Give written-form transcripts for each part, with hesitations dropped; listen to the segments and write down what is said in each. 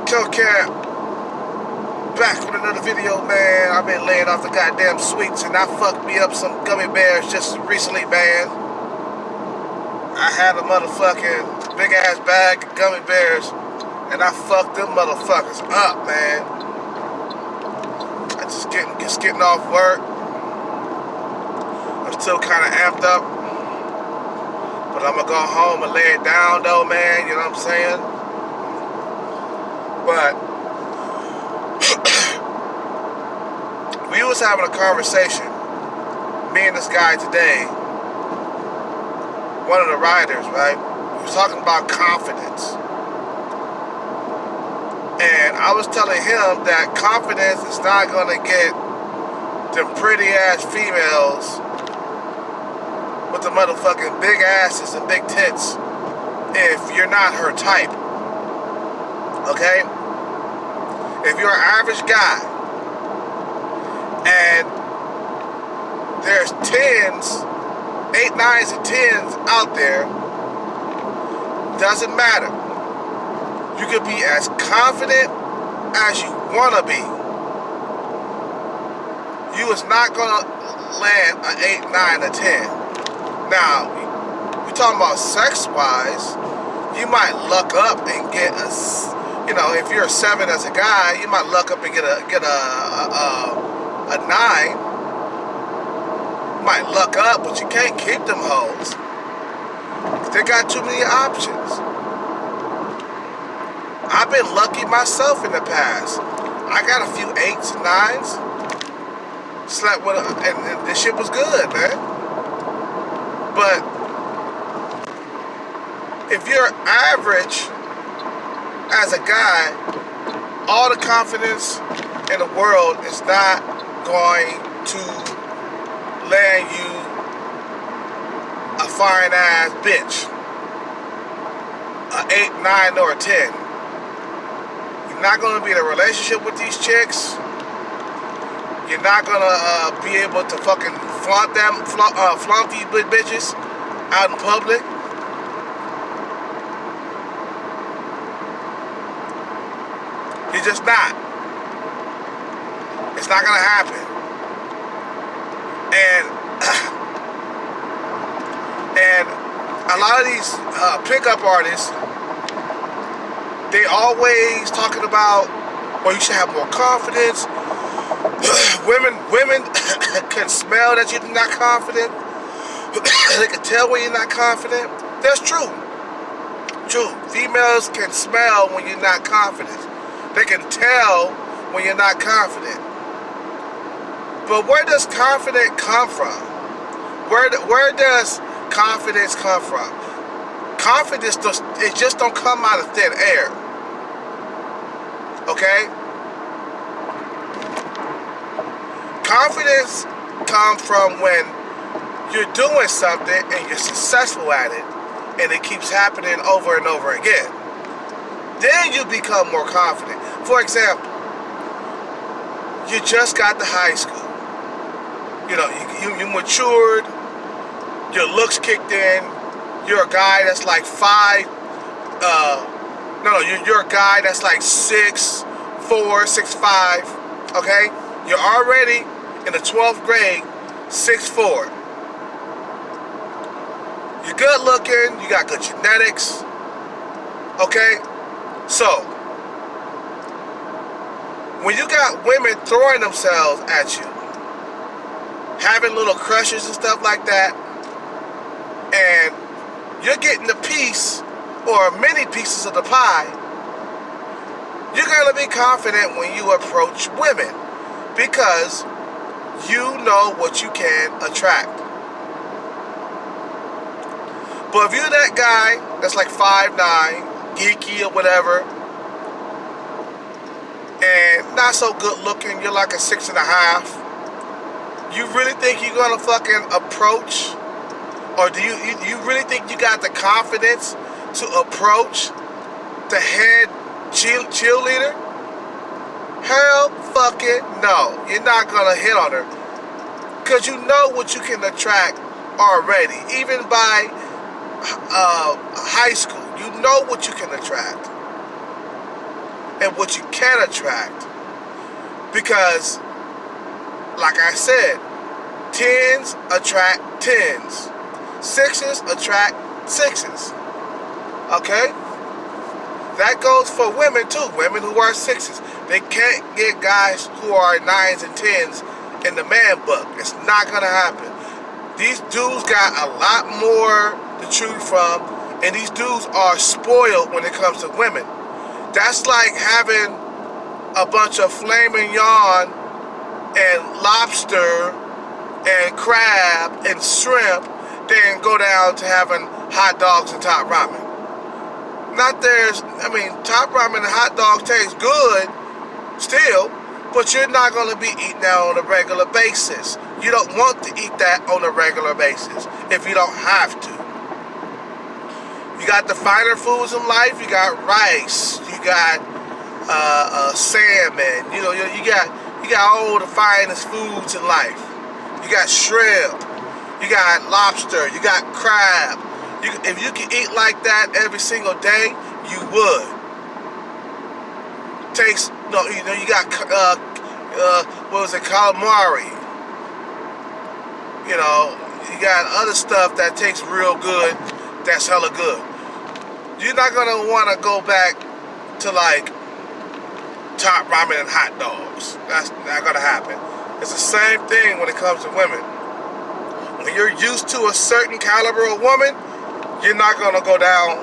Killcat, back with another video, man. I've been laying off the goddamn sweets, and I fucked me up some gummy bears just recently, man. I had a motherfucking big ass bag of gummy bears, and I fucked them motherfuckers up, man. I just getting off work. I'm still kind of amped up, but I'm gonna go home and lay it down, though, man. You know what I'm saying? But we was having a conversation, me and this guy today, one of the riders, right? We was talking about confidence. And I was telling him that confidence is not gonna get them pretty ass females with the motherfucking big asses and big tits if you're not her type. Okay? If you're an average guy and there's 10s, 8, 9s, and 10s out there, doesn't matter. You could be as confident as you want to be. You is not going to land an 8, 9, or 10. Now, we're talking about sex-wise, you might luck up and get a, you know, if you're a 7 as a guy, you might luck up and get a 9. You might luck up, but you can't keep them hoes. They got too many options. I've been lucky myself in the past. I got a few 8s and 9s. Slept with and this shit was good, man. But if you're average as a guy, all the confidence in the world is not going to land you a fine ass bitch, a 8, 9, or a 10. You're not going to be in a relationship with these chicks. You're not going to be able to fucking flaunt these big bitches out in public. You're just not. It's not going to happen. And a lot of these pickup artists, they always talking about, well, you should have more confidence. Women can smell that you're not confident. They can tell when you're not confident. That's true. True. Females can smell when you're not confident. They can tell when you're not confident. But where does confidence come from? Where does confidence come from? Confidence just don't come out of thin air. Okay? Confidence comes from when you're doing something and you're successful at it, and it keeps happening over and over again. Then you become more confident. For example, you just got to high school. You know, you matured, your looks kicked in, you're a guy that's like 5, you're a guy that's like 6'4", 6'5", okay? You're already in the 12th grade, 6'4". You're good looking, you got good genetics, okay? So, when you got women throwing themselves at you, having little crushes and stuff like that, and you're getting a piece or many pieces of the pie, you're going to be confident when you approach women because you know what you can attract. But if you're that guy that's like 5'9", geeky or whatever, and not so good looking, you're like a 6.5, you really think you're gonna fucking approach, or do you really think you got the confidence to approach the head cheerleader? Hell fucking no. You're not gonna hit on her because you know what you can attract already. Even by high school, you know what you can attract. and what you can attract. Because, like I said, 10s attract 10s. 6s attract 6s. Okay? That goes for women too. Women who are 6s. They can't get guys who are 9s and 10s in the man book. It's not gonna happen. These dudes got a lot more to choose from, and these dudes are spoiled when it comes to women. That's like having a bunch of filet mignon and lobster and crab and shrimp, then go down to having hot dogs and top ramen. Top ramen and hot dogs taste good still, but you're not going to be eating that on a regular basis. You don't want to eat that on a regular basis if you don't have to. You got the finer foods in life. You got rice. You got salmon. You got all the finest foods in life. You got shrimp. You got lobster. You got crab. If you could eat like that every single day, you would. You got calamari. You got other stuff that tastes real good. That's hella good. You're not gonna want to go back to like top ramen and hot dogs. That's not gonna happen. It's the same thing when it comes to women. When you're used to a certain caliber of woman, you're not gonna go down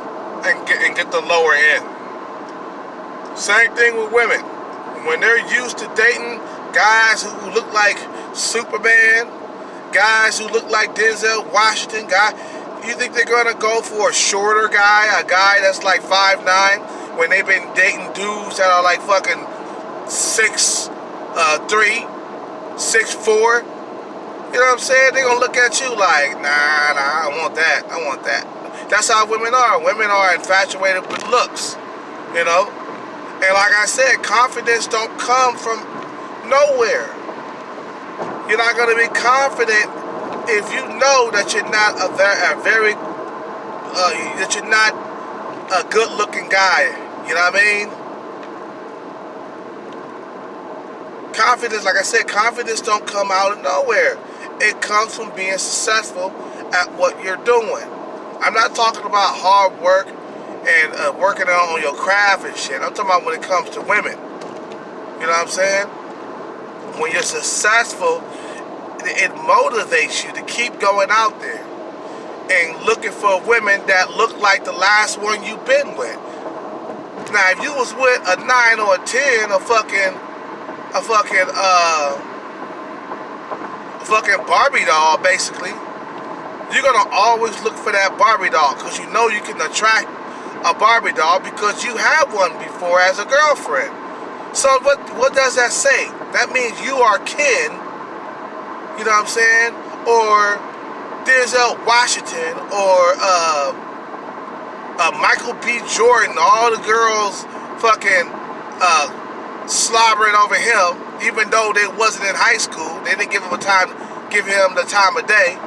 and get the lower end. Same thing with women. When they're used to dating guys who look like Superman, guys who look like Denzel Washington, you think they're gonna go for a shorter guy, a guy that's like 5'9", when they've been dating dudes that are like fucking 6'3", 6'4"? You know what I'm saying? They're gonna look at you like, nah, I want that. That's how women are. Women are infatuated with looks, And like I said, confidence don't come from nowhere. You're not gonna be confident if you know that you're not that you're not a good-looking guy. You know what I mean? Confidence, like I said, confidence don't come out of nowhere. It comes from being successful at what you're doing. I'm not talking about hard work and working on your craft and shit. I'm talking about when it comes to women. You know what I'm saying? When you're successful, it motivates you to keep going out there and looking for women that look like the last one you've been with. Now, if you was with a 9 or a 10, a fucking Barbie doll, basically, you're gonna always look for that Barbie doll because you know you can attract a Barbie doll because you had one before as a girlfriend. So what does that say? That means you are kin, you know what I'm saying? Or Denzel Washington or Michael B. Jordan, all the girls fucking slobbering over him, even though they wasn't in high school. They didn't give him the time of day,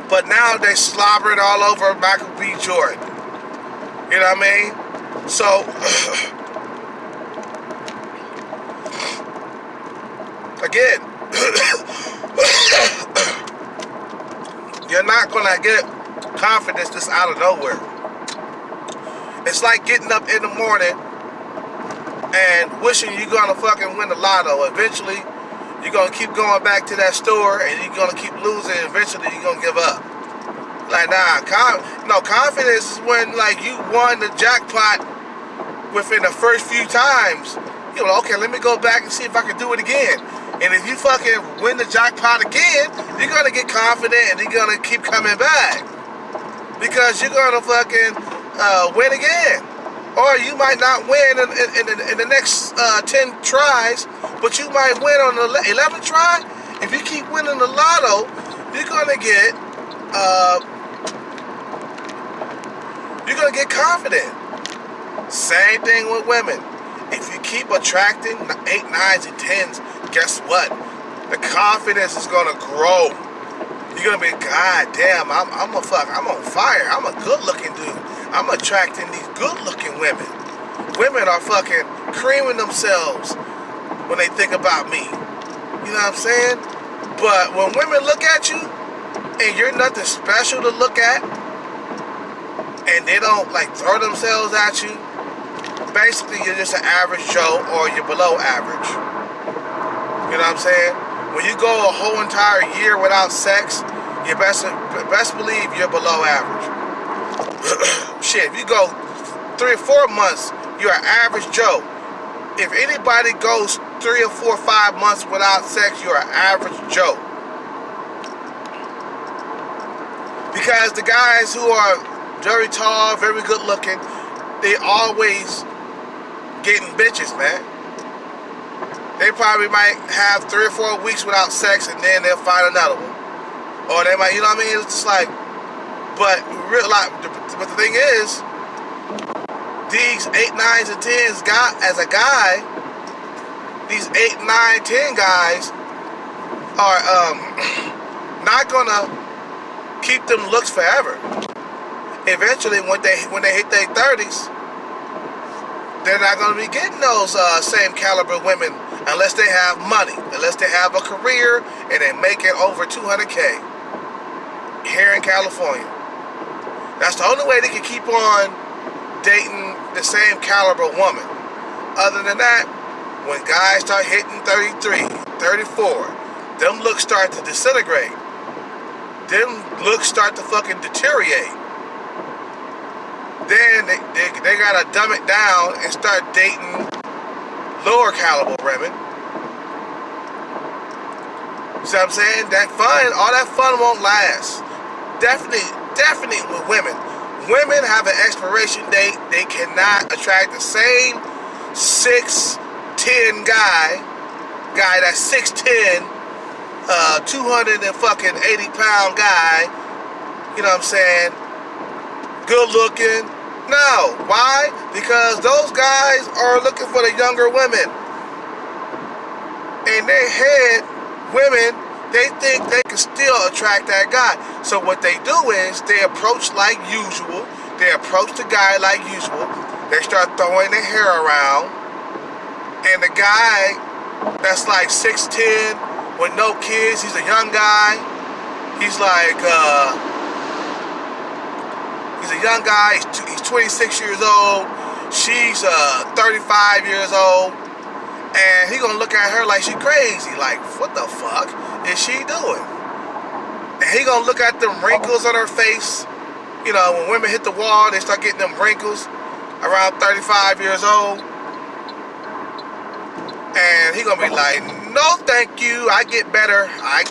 But now they slobbering all over Michael B. Jordan. You know what I mean? So again, you're not gonna get confidence just out of nowhere. It's like getting up in the morning and wishing you're gonna fucking win the lotto. Eventually, you're gonna keep going back to that store and you're gonna keep losing. Eventually, you're gonna give up. Like, confidence is when like you won the jackpot within the first few times. You're like, okay, let me go back and see if I can do it again. And if you fucking win the jackpot again, you're gonna get confident and you're gonna keep coming back because you're gonna fucking win again. Or you might not win in the next 10 tries, but you might win on the 11th try. If you keep winning the lotto, you're gonna get confident. Same thing with women. If you keep attracting 8, 9s, and 10s, guess what? The confidence is gonna grow. You're gonna be, God damn, I'm on fire. I'm a good looking dude. I'm attracting these good looking women. Women are fucking creaming themselves when they think about me. You know what I'm saying? But when women look at you and you're nothing special to look at, and they don't like throw themselves at you, basically you're just an average Joe or you're below average. You know what I'm saying? When you go a whole entire year without sex, you best believe you're below average. Shit, if you go 3 or 4 months, you're an average Joe. If anybody goes 3 or 4 or 5 months without sex, you're an average Joe. Because the guys who are very tall, very good looking, they always getting bitches, man. They probably might have 3 or 4 weeks without sex and then they'll find another one. Or they might, you know what I mean? It's just like, but the thing is, these 8, 9s, and 10s as a guy, these 8, 9, 10 guys are not gonna keep them looks forever. Eventually, when they hit their 30s, they're not gonna be getting those same caliber women unless they have money, unless they have a career and they make it over 200K here in California. That's the only way they can keep on dating the same caliber woman. Other than that, when guys start hitting 33, 34, them looks start to disintegrate. Them looks start to fucking deteriorate. Then they gotta dumb it down and start dating lower caliber women. See what I'm saying? That fun, all that fun won't last. Definitely with women. Women have an expiration date. They cannot attract the same 6'10" guy that's 6'10", 280-pound guy. You know what I'm saying? Good looking. No. Why? Because those guys are looking for the younger women. In their head, women, they think they can still attract that guy. So what they do is they approach like usual. They approach the guy like usual. They start throwing their hair around. And the guy that's like 6'10", with no kids, he's a young guy. He's like, he's a young guy. He's 26 years old. She's 35 years old. And he gonna look at her like she crazy. Like, what the fuck is she doing? And he gonna look at them wrinkles on her face. You know, when women hit the wall, they start getting them wrinkles around 35 years old. And he gonna be like, no thank you, I get better. I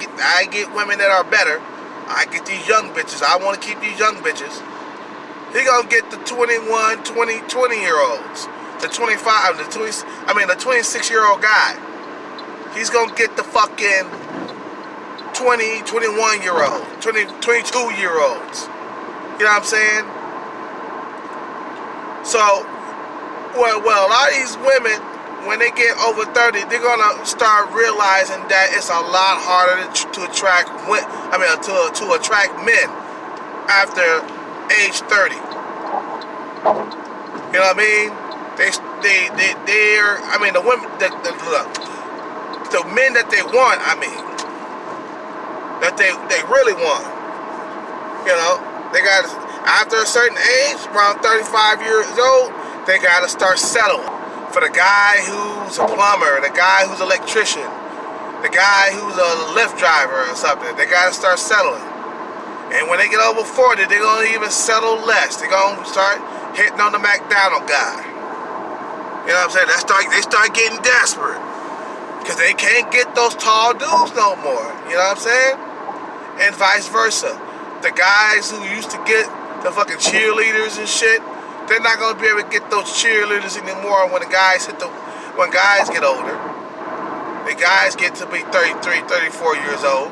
get women that are better. I get these young bitches. I wanna keep these young bitches. He gonna get the 21, 20-year-olds. The 26-year-old guy. He's gonna get the fucking 20, 21-year-old, 22-year-olds. You know what I'm saying? So, well, a lot of these women, when they get over 30, they're gonna start realizing that it's a lot harder to attract to attract men after age 30. You know what I mean? They're, I mean, the women, the men that they want, I mean, that they really want. You know, they got, after a certain age, around 35 years old, they got to start settling for the guy who's a plumber, the guy who's an electrician, the guy who's a Lyft driver or something. They got to start settling. And when they get over 40, they're going to even settle less. They're going to start hitting on the McDonald guy. You know what I'm saying? They start getting desperate. Because they can't get those tall dudes no more. You know what I'm saying? And vice versa. The guys who used to get the fucking cheerleaders and shit, they're not going to be able to get those cheerleaders anymore when guys get older. The guys get to be 33, 34 years old.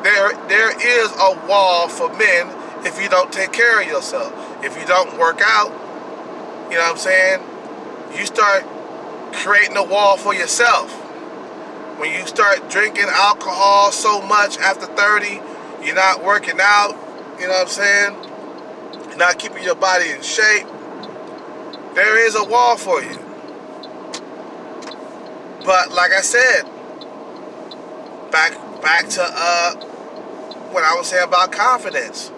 There is a wall for men if you don't take care of yourself. If you don't work out, you know what I'm saying? You start creating a wall for yourself. When you start drinking alcohol so much after 30, you're not working out, you know what I'm saying? You're not keeping your body in shape. there is a wall for you. But like I said, back to what I was saying about confidence.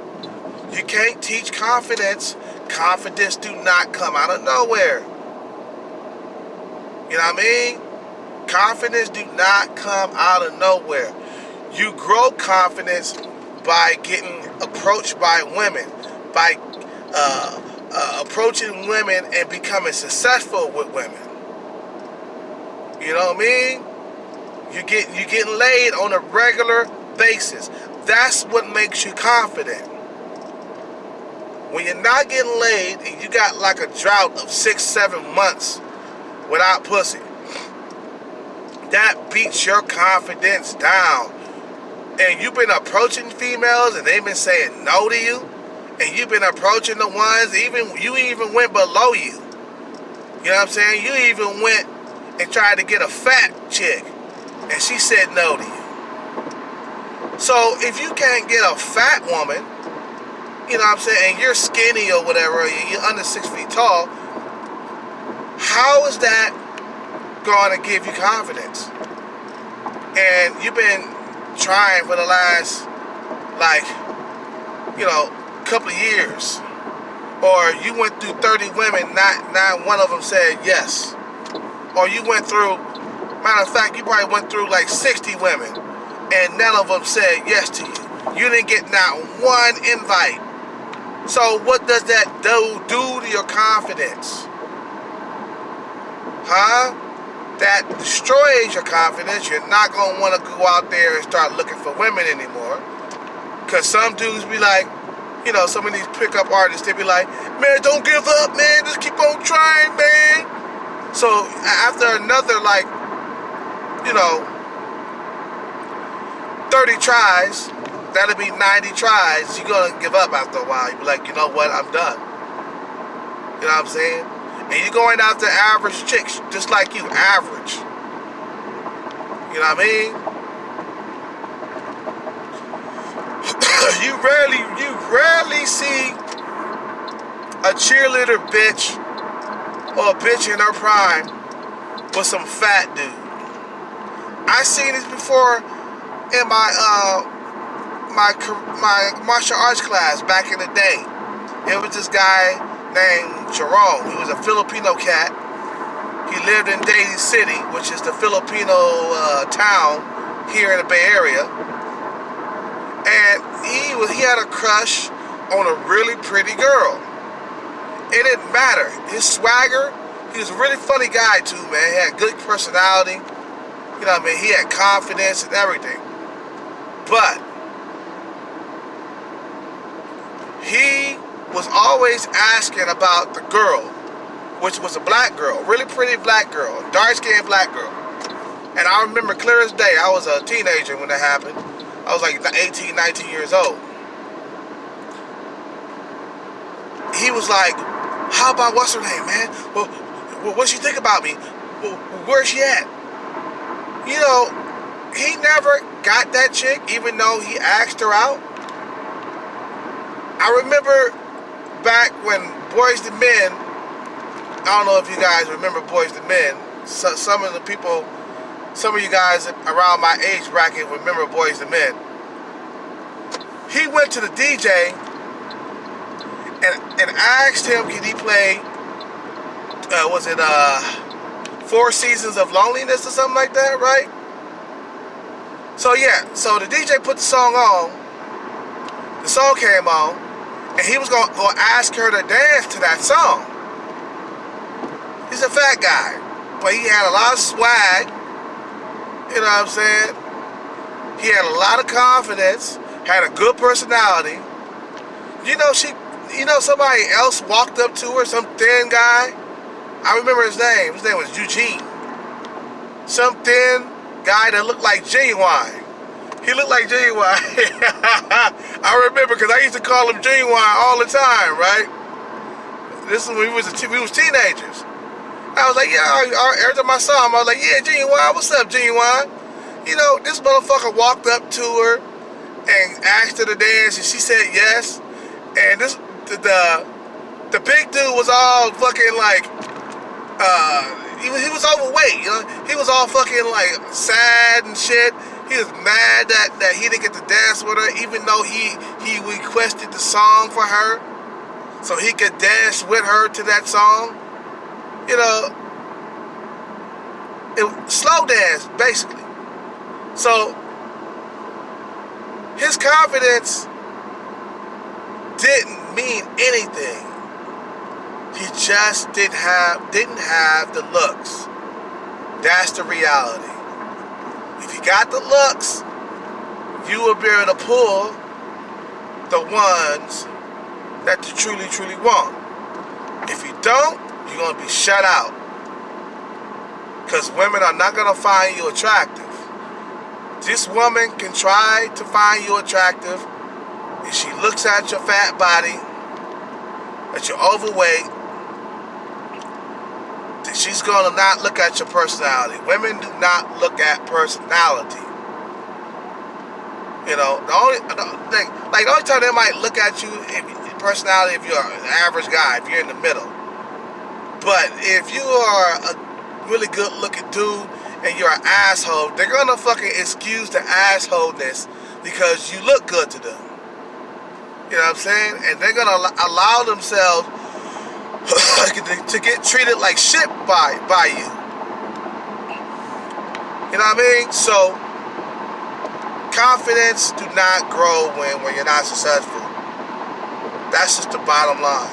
You can't teach confidence. Confidence do not come out of nowhere. You know what I mean? Confidence do not come out of nowhere. You grow confidence by getting approached by women, by approaching women and becoming successful with women. You know what I mean? You're getting laid on a regular basis. That's what makes you confident. When you're not getting laid and you got like a drought of 6-7 months without pussy, that beats your confidence down. And you've been approaching females and they've been saying no to you, and you've been approaching the ones, you even went below you. You know what I'm saying? You even went and tried to get a fat chick and she said no to you. So if you can't get a fat woman, you know what I'm saying, and you're skinny or whatever, you're under 6 feet tall, how is that going to give you confidence? And you've been trying for the last, couple of years, or you went through 30 women, not one of them said yes, or you went through, matter of fact, you probably went through like 60 women, and none of them said yes to you. You didn't get not one invite. So what does that do to your confidence? Huh? That destroys your confidence. You're not going to want to go out there and start looking for women anymore. Because some dudes be like, some of these pickup artists, they be like, man, don't give up, man. Just keep on trying, man. So after another, 30 tries, that'll be 90 tries. You're going to give up after a while. You be like, you know what? I'm done. You know what I'm saying? And you're going after average chicks, just like you, average. You know what I mean? You rarely see a cheerleader bitch or a bitch in her prime with some fat dude. I seen this before in my martial arts class back in the day. It was this guy named Jerome. He was a Filipino cat. He lived in Daly City, which is the Filipino town here in the Bay Area. And he had a crush on a really pretty girl. It didn't matter. His swagger, he was a really funny guy too, man. He had good personality. You know what I mean? He had confidence and everything. But he was always asking about the girl, which was a black girl, really pretty black girl, dark-skinned black girl. And I remember clear as day, I was a teenager when that happened. I was like 18, 19 years old. He was like, how about what's her name, man? Well, what she think about me? Well, where's she at? He never got that chick, even though he asked her out. I remember back when Boyz II Men, I don't know if you guys remember Boyz II Men. Some of you guys around my age bracket remember Boyz II Men. He went to the DJ and asked him, can he play, was it 4 Seasons of Loneliness or something like that, right? So yeah, so the DJ put the song on, the song came on, and he was going to ask her to dance to that song. He's a fat guy, but he had a lot of swag, you know what I'm saying? He had a lot of confidence, had a good personality. Somebody else walked up to her, some thin guy. I remember his name. His name was Eugene. Some thin guy that looked like Genuine. He looked like Genuine. I remember because I used to call him Genuine all the time, right? This is when we was teenagers. I was like, yeah, every time I saw him, I was like, yeah, Genuine, what's up, Genuine? This motherfucker walked up to her and asked her to dance, and she said yes. And The big dude was all fucking like, he was overweight, you know? He was all fucking like sad and shit. He was mad that he didn't get to dance with her, even though he requested the song for her, so he could dance with her to that song. You know, slow dance, basically. So his confidence didn't mean anything. He just didn't have the looks. That's the reality. If you got the looks, you will be able to pull the ones that you truly want. If you don't, you're going to be shut out. Because women are not going to find you attractive. This woman can try to find you attractive if she looks at your fat body, that you're overweight, that she's going to not look at your personality. Women do not look at personality. You know, the only time they might look at you personality if you're an average guy, if you're in the middle. But if you are a really good looking dude and you're an asshole, they're gonna fucking excuse the assholeness because you look good to them. You know what I'm saying? And they're gonna allow themselves to get treated like shit by you. You know what I mean? So confidence do not grow when you're not successful. That's just the bottom line.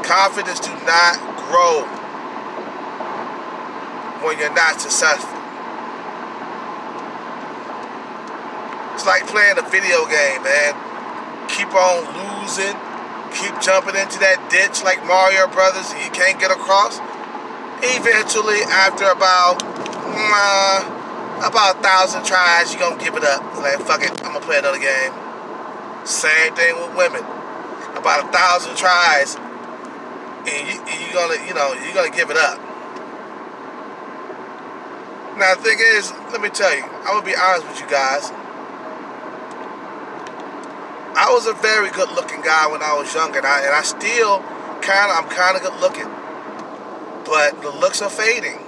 Confidence do not grow when you're not successful. It's like playing a video game, man. Keep on losing. Keep jumping into that ditch like Mario Brothers and you can't get across. Eventually, after about 1,000 tries, you're going to give it up. Like, fuck it, I'm going to play another game. Same thing with women. About 1,000 tries, and you're gonna give it up. Now the thing is, let me tell you, I'm gonna be honest with you guys. I was a very good-looking guy when I was younger, and I still I'm kind of good-looking, but the looks are fading.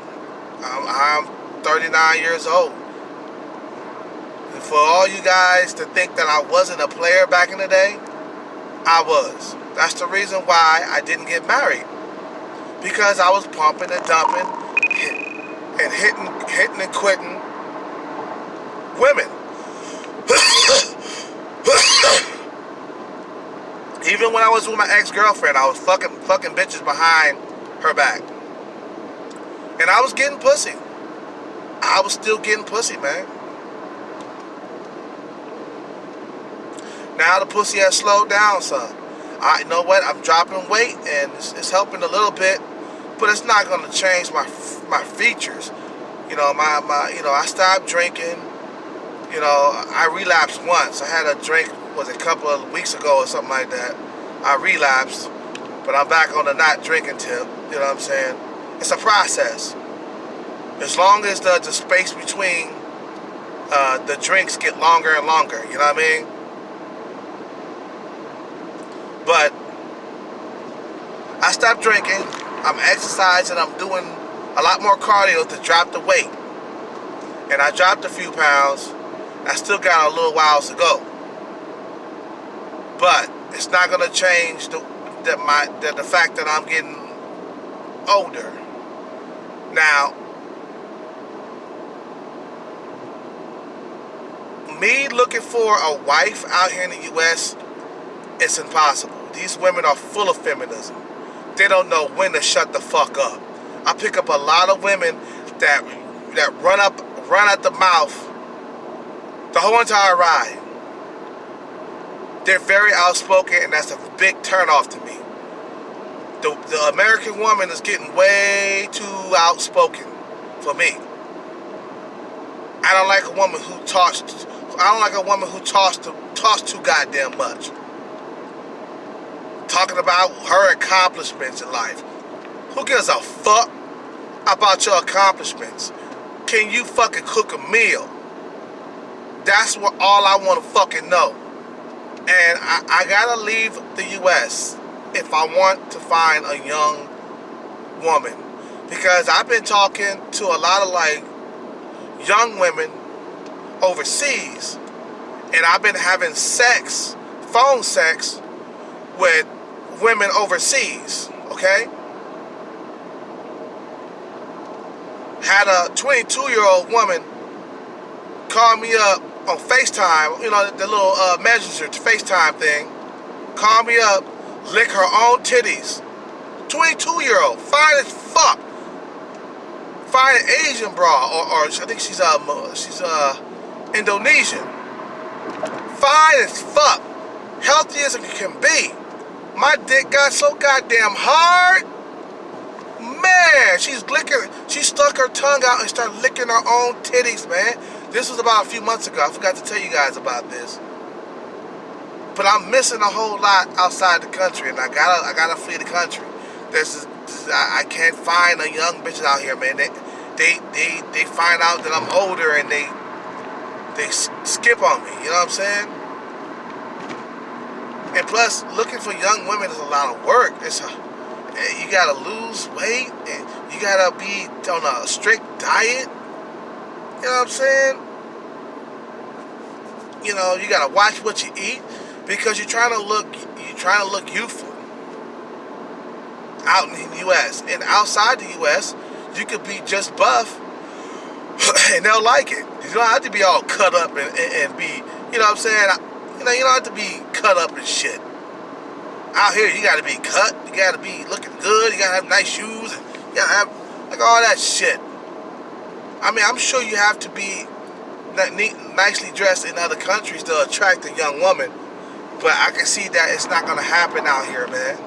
I'm 39 years old. And for all you guys to think that I wasn't a player back in the day, I was. That's the reason why I didn't get married. Because I was pumping and dumping and hitting and quitting women. Even when I was with my ex-girlfriend, I was fucking bitches behind her back. And I was getting pussy. I was still getting pussy, man. Now the pussy has slowed down some. You know what? I'm dropping weight and it's helping a little bit, but it's not going to change my features. You know, I stopped drinking. You know, I relapsed once. I had a drink, was a couple of weeks ago or something like that. I relapsed, but I'm back on the not drinking tip. You know what I'm saying? It's a process. As long as the space between the drinks get longer and longer, you know what I mean? But I stopped drinking, I'm exercising, I'm doing a lot more cardio to drop the weight. And I dropped a few pounds. I still got a little while to go. But it's not going to change the fact that I'm getting older. Now, me looking for a wife out here in the U.S., it's impossible. These women are full of feminism. They don't know when to shut the fuck up. I pick up a lot of women that run at the mouth the whole entire ride. They're very outspoken, and that's a big turnoff to me. The American woman is getting way too outspoken for me. I don't like a woman who talks too goddamn much. Talking about her accomplishments in life. Who gives a fuck about your accomplishments? Can you fucking cook a meal? That's what all I want to fucking know. And I gotta leave the U.S. if I want to find a young woman. Because I've been talking to a lot of like young women overseas, and I've been having sex, phone sex, with women overseas, okay? Had a 22-year-old woman call me up on FaceTime, you know, the little messenger FaceTime thing, call me up, lick her own titties. 22-year-old, fine as fuck. Fine Asian bra, or I think she's Indonesian. Fine as fuck. Healthy as it can be. My dick got so goddamn hard. Man, she stuck her tongue out and started licking her own titties, man. This was about a few months ago. I forgot to tell you guys about this. But I'm missing a whole lot outside the country, and I gotta flee the country. I can't find a young bitches out here, man. They find out that I'm older and they skip on me. You know what I'm saying? And plus, looking for young women is a lot of work. You gotta lose weight, and you gotta be on a strict diet. You know what I'm saying? You know, you gotta watch what you eat because you're trying to look youthful out in the U.S. And outside the U.S., you could be just buff, and they'll like it. You don't have to be all cut up and be, you know what I'm saying? You know, you don't have to be cut up and shit. Out here, you gotta be cut, you gotta be looking good, you gotta have nice shoes, and you gotta have, like, all that shit. I mean, I'm sure you have to be nicely dressed in other countries to attract a young woman, but I can see that it's not gonna happen out here, man.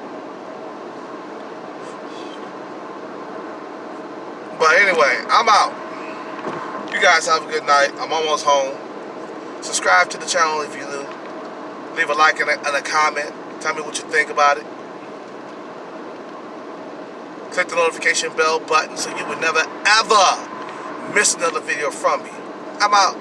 But anyway, I'm out. You guys have a good night. I'm almost home. Subscribe to the channel if you're new. Leave a like and a comment. Tell me what you think about it. Click the notification bell button so you would never ever miss another video from me. I'm out.